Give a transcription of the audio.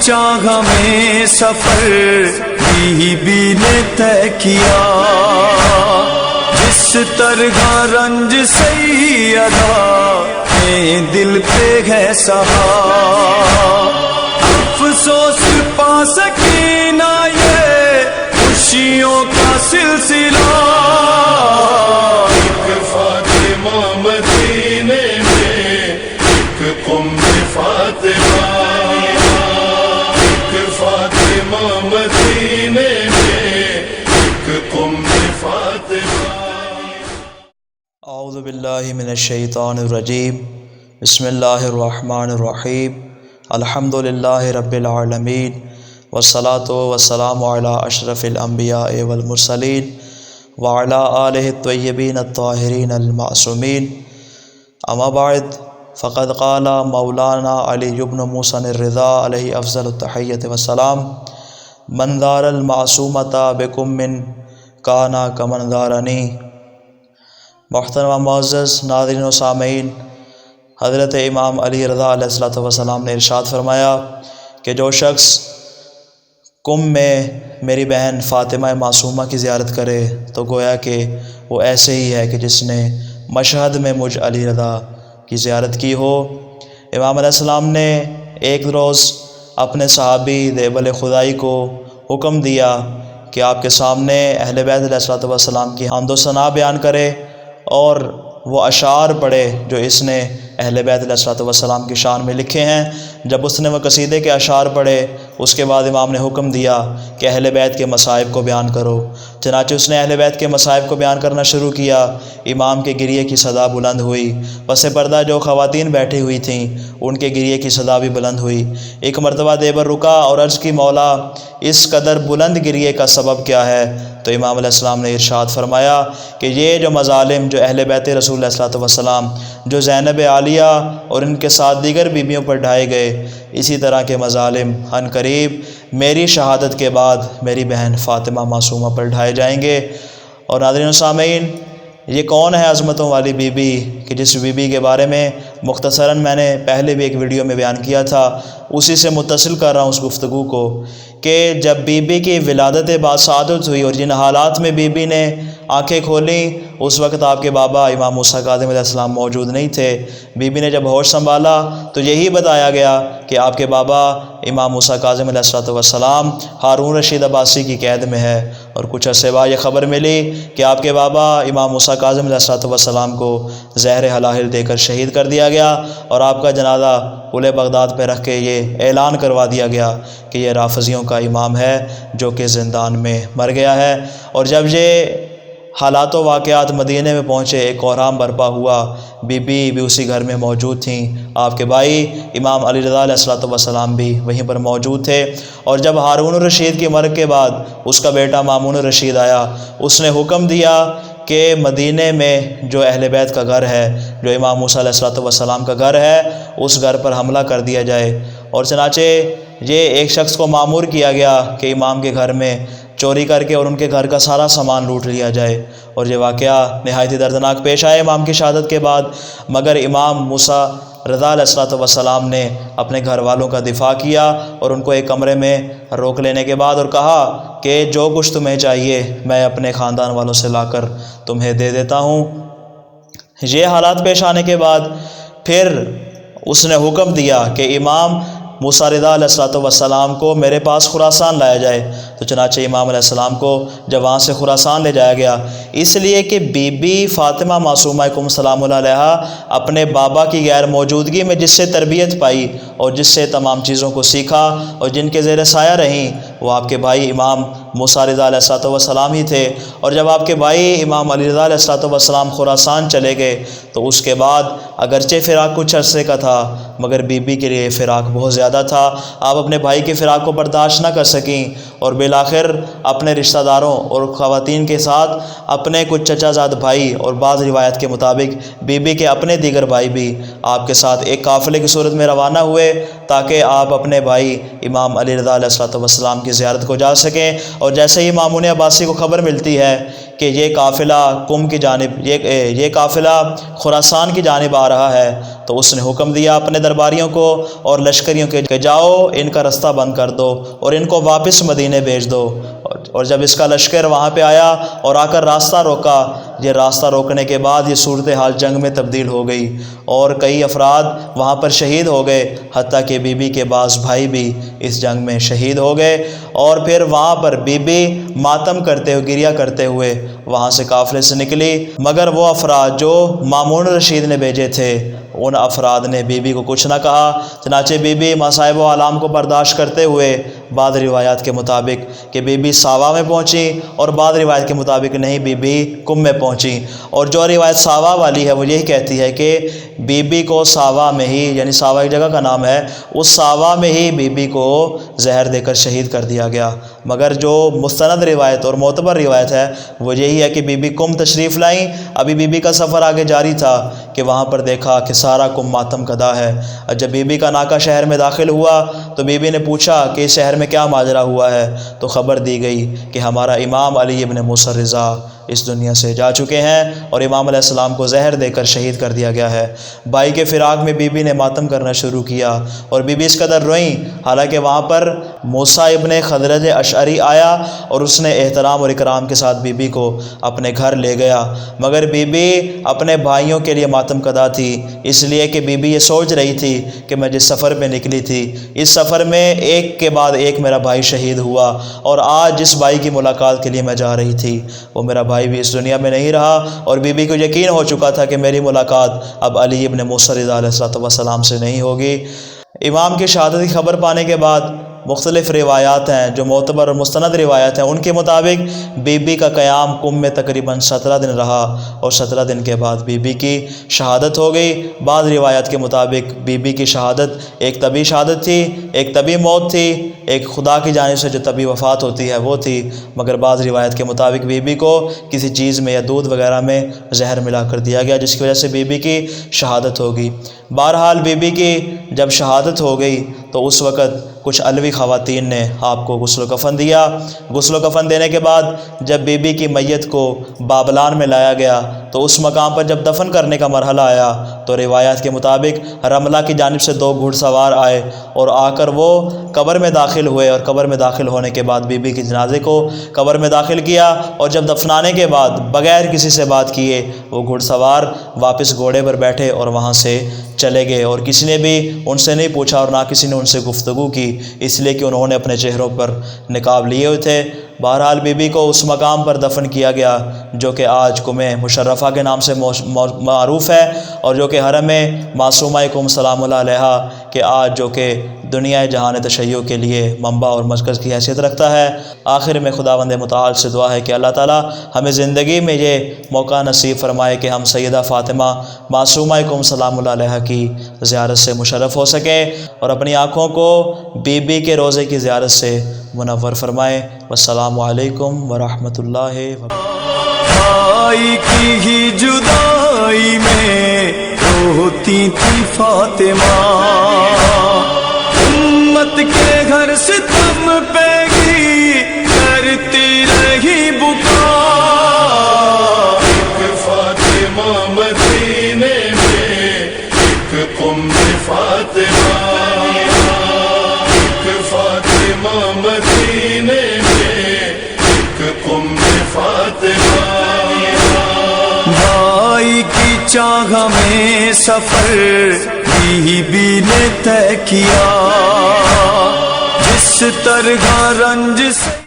چاہا میں سفر بیبی نے طے کیا، جس طرح رنج سیدہ کے دل پہ ہے سہا، افسوس پا سکینہ یہ خوشیوں کا سلسلہ، ایک فاطمہ مدینے میں، ایک قم فاطمہ، ایک فاطمہ مدینے میں، ایک قم فاطمہ۔ اعوذ باللہ من الشیطان الرجیم، بسم اللہ الرحمن الرحیم، الحمد للہ رب العالمین، والصلاة والسلام علی اشرف الانبیاء والمرسلین وعلی آلہ الطیبین الطاہرین المعصومین، اما بعد فقد قال مولانا علی بن موسیٰ الرضا علیہ افضل التحیۃ والسلام، من دار المعصومۃ بکم کانا کمن دارنی۔ محترم و معزز ناظرین و سامعین، حضرت امام علی رضا علیہ السلام نے ارشاد فرمایا کہ جو شخص کم میں میری بہن فاطمہ معصومہ کی زیارت کرے تو گویا کہ وہ ایسے ہی ہے کہ جس نے مشہد میں مجھ علی رضا کی زیارت کی ہو۔ امام علیہ السلام نے ایک روز اپنے صحابی دیبل خدائی کو حکم دیا کہ آپ کے سامنے اہل بیت علیہ السلام کی حمد و ثنا بیان کرے اور وہ اشعار پڑھے جو اس نے اہل بیت علیہ السلام کی شان میں لکھے ہیں۔ جب اس نے وہ قصیدے کے اشعار پڑھے اس کے بعد امام نے حکم دیا کہ اہل بیت کے مصائب کو بیان کرو، چنانچہ اس نے اہل بیت کے مصائب کو بیان کرنا شروع کیا۔ امام کے گریے کی صدا بلند ہوئی، پس پردہ جو خواتین بیٹھی ہوئی تھیں ان کے گریے کی صدا بھی بلند ہوئی۔ ایک مرتبہ دیبر رکا اور عرض کی، مولا اس قدر بلند گریے کا سبب کیا ہے؟ تو امام علیہ السلام نے ارشاد فرمایا کہ یہ جو مظالم جو اہل بیت رسول اللہ صلی اللہ علیہ وسلم جو زینب عالیہ اور ان کے ساتھ دیگر بیویوں پر ڈھائے گئے، اسی طرح کے مظالم عن قریب میری شہادت کے بعد میری بہن فاطمہ معصومہ پر ڈھائے جائیں گے۔ اور ناظرین و سامعین، یہ کون ہے عظمتوں والی بی بی کہ جس بی بی کے بارے میں مختصراً میں نے پہلے بھی ایک ویڈیو میں بیان کیا تھا، اسی سے متصل کر رہا ہوں اس گفتگو کو کہ جب بی بی کی ولادت باسعادت ہوئی اور جن حالات میں بی بی نے آنکھیں کھولیں اس وقت آپ کے بابا امام موسیٰ کاظم علیہ السلام موجود نہیں تھے۔ بی بی نے جب ہوش سنبھالا تو یہی بتایا گیا کہ آپ کے بابا امام موسیٰ کاظم علیہ السلام ہارون رشید عباسی کی قید میں ہے، اور کچھ عرصے بعد یہ خبر ملی کہ آپ کے بابا امام موسیٰ کاظم علیہ السلام کو زہر حلاحل دے کر شہید کر دیا گیا، اور آپ کا جنازہ قلعہ بغداد پہ رکھ کے یہ اعلان کروا دیا گیا کہ یہ رافضیوں کا امام ہے جو کہ زندان میں مر گیا ہے۔ اور جب یہ حالات و واقعات مدینے میں پہنچے، ایک کوہرام برپا ہوا، بی بی بھی اسی گھر میں موجود تھیں، آپ کے بھائی امام علی رضا علیہ السلام بھی وہیں پر موجود تھے۔ اور جب ہارون الرشید کی مرگ کے بعد اس کا بیٹا مامون الرشید آیا، اس نے حکم دیا کہ مدینے میں جو اہل بیت کا گھر ہے، جو امام موسیٰ علیہ السلام کا گھر ہے، اس گھر پر حملہ کر دیا جائے۔ اور چنانچہ یہ ایک شخص کو مامور کیا گیا کہ امام کے گھر میں چوری کر کے اور ان کے گھر کا سارا سامان لوٹ لیا جائے۔ اور یہ واقعہ نہایت دردناک پیش آئے امام کی شہادت کے بعد، مگر امام موسیٰ رضا علیہ السلام نے اپنے گھر والوں کا دفاع کیا اور ان کو ایک کمرے میں روک لینے کے بعد اور کہا کہ جو کچھ تمہیں چاہیے میں اپنے خاندان والوں سے لا کر تمہیں دے دیتا ہوں۔ یہ حالات پیش آنے کے بعد پھر اس نے حکم دیا کہ امام موسیٰ رضا علیہ السلام کو میرے پاس خراسان لایا جائے۔ تو چنانچہ امام علیہ السلام کو جب وہاں سے خراسان لے جایا گیا، اس لیے کہ بی بی فاطمہ معصومہ سلام اللہ علیہا اپنے بابا کی غیر موجودگی میں جس سے تربیت پائی اور جس سے تمام چیزوں کو سیکھا اور جن کے زیر سایہ رہیں، وہ آپ کے بھائی امام موسیٰ رضا علیہ السلام ہی تھے۔ اور جب آپ کے بھائی امام علی رضا علیہ السلام خراسان چلے گئے تو اس کے بعد اگرچہ فراق کچھ عرصے کا تھا مگر بی بی کے لیے فراق بہت زیادہ تھا۔ آپ اپنے بھائی کے فراق کو برداشت نہ کر سکیں اور بالآخر اپنے رشتہ داروں اور خواتین کے ساتھ اپنے کچھ چچا زاد بھائی اور بعض روایت کے مطابق بی بی کے اپنے دیگر بھائی بھی آپ کے ساتھ ایک قافلے کی صورت میں روانہ ہوئے تاکہ آپ اپنے بھائی امام علی رضا علیہ السلام کی زیارت کو جا سکیں۔ اور جیسے ہی مامون عباسی کو خبر ملتی ہے کہ یہ قافلہ قم کی جانب یہ قافلہ خراسان کی جانب آ رہا ہے تو تو اس نے حکم دیا اپنے درباریوں کو اور لشکریوں کے کہ جاؤ ان کا رستہ بند کر دو اور ان کو واپس مدینے بھیج دو۔ اور جب اس کا لشکر وہاں پہ آیا اور آ کر راستہ روکا، یہ راستہ روکنے کے بعد یہ صورتحال جنگ میں تبدیل ہو گئی اور کئی افراد وہاں پر شہید ہو گئے، حتیٰ کہ بی بی کے بعض بھائی بھی اس جنگ میں شہید ہو گئے۔ اور پھر وہاں پر بی بی ماتم کرتے ہوئے، گریہ کرتے ہوئے وہاں سے قافلے سے نکلی، مگر وہ افراد جو مامون رشید نے بھیجے تھے ان افراد نے بی بی کو کچھ نہ کہا۔ چنانچہ بی بی مصائب و آلام کو برداشت کرتے ہوئے بعض روایات کے مطابق کہ بی بی ساوا میں پہنچی اور بعض روایت کے مطابق نہیں، بی بی کم میں پہنچی۔ اور جو روایت ساوا والی ہے وہ یہی کہتی ہے کہ بی بی کو ساوا میں ہی، یعنی ساوا ایک جگہ کا نام ہے، اس ساوا میں ہی بی بی کو زہر دے کر شہید کر دیا گیا۔ مگر جو مستند روایت اور معتبر روایت ہے وہ یہی ہے کہ بی بی کم تشریف لائیں، ابھی بی بی کا سفر آگے جاری تھا کہ وہاں پر دیکھا کہ سارا کم ماتم کدا ہے۔ جب بی بی کا ناکا شہر میں داخل ہوا تو بی بی نے پوچھا کہ اس شہر میں کیا ماجرا ہوا ہے، تو خبر دی گئی کہ ہمارا امام علی ابن موسیٰ رضا اس دنیا سے جا چکے ہیں اور امام علیہ السلام کو زہر دے کر شہید کر دیا گیا ہے۔ بھائی کے فراق میں بی بی نے ماتم کرنا شروع کیا اور بی بی اس قدر روئیں، حالانکہ وہاں پر موسیٰ ابن خضرج اشعری آیا اور اس نے احترام اور اکرام کے ساتھ بی بی کو اپنے گھر لے گیا، مگر بی بی اپنے بھائیوں کے لیے ماتم کدا تھی، اس لیے کہ بی بی یہ سوچ رہی تھی کہ میں جس سفر پہ نکلی تھی اس سفر میں ایک کے بعد ایک میرا بھائی شہید ہوا، اور آج جس بھائی کی ملاقات کے لیے میں جا رہی تھی وہ میرا بھائی بھی اس دنیا میں نہیں رہا، اور بی بی کو یقین ہو چکا تھا کہ میری ملاقات اب علی ابن موسیٰ رضا علیہ السلام سے نہیں ہوگی۔ امام کی شہادت کی خبر پانے کے بعد مختلف روایات ہیں جو معتبر اور مستند روایات ہیں، ان کے مطابق بی بی کا قیام کم میں تقریباً 17 دن رہا اور 17 دن کے بعد بی بی کی شہادت ہو گئی۔ بعض روایات کے مطابق بی بی کی شہادت ایک طبی شہادت تھی، ایک طبی موت تھی، ایک خدا کی جانب سے جو طبی وفات ہوتی ہے وہ تھی، مگر بعض روایت کے مطابق بی بی کو کسی چیز میں یا دودھ وغیرہ میں زہر ملا کر دیا گیا جس کی وجہ سے بی بی کی شہادت ہوگی۔ بہرحال بی بی کی جب شہادت ہو گئی تو اس وقت کچھ علوی خواتین نے آپ کو غسل و کفن دیا۔ غسل و کفن دینے کے بعد جب بی بی کی میت کو بابلان میں لایا گیا تو اس مقام پر جب دفن کرنے کا مرحلہ آیا تو روایات کے مطابق رملہ کی جانب سے 2 گھڑ سوار آئے اور آ کر وہ قبر میں داخل ہوئے، اور قبر میں داخل ہونے کے بعد بی بی کے جنازے کو قبر میں داخل کیا، اور جب دفنانے کے بعد بغیر کسی سے بات کیے وہ گھڑ سوار واپس گھوڑے پر بیٹھے اور وہاں سے چلے گئے، اور کسی نے بھی ان سے نہیں پوچھا اور نہ کسی نے ان سے گفتگو کی، اس لیے کہ انہوں نے اپنے چہروں پر نقاب لیے ہوئے تھے۔ بہرحال بی بی کو اس مقام پر دفن کیا گیا جو کہ آج قم مشرفہ کے نام سے معروف ہے، اور جو کہ حرم معصومہ کم سلام اللہ علیہا کہ آج جو کہ دنیا جہان تشیع کے لیے منبع اور مرکز کی حیثیت رکھتا ہے۔ آخر میں خداوند متعال سے دعا ہے کہ اللہ تعالیٰ ہمیں زندگی میں یہ موقع نصیب فرمائے کہ ہم سیدہ فاطمہ معصومہ کم سلام اللہ علیہا کی زیارت سے مشرف ہو سکیں اور اپنی آنکھوں کو بی بی کے روضے کی زیارت سے منور فرمائے۔ والسلام علیکم ورحمۃ اللہ وبرکاتہ۔ بھائی کی ہی جدائی میں روتی تھی فاطمہ، امت کے گھر ستم پہ گی کرتی رہی بکا۔ ایک فاطمہ مدینے میں، ایک قم فاطمہ، ایک فاطمہ مدینے میں، ایک قم فاطمہ۔ بھائی کی چاہ میں سفر بی بی نے طے کیا، جس طرح رنج سے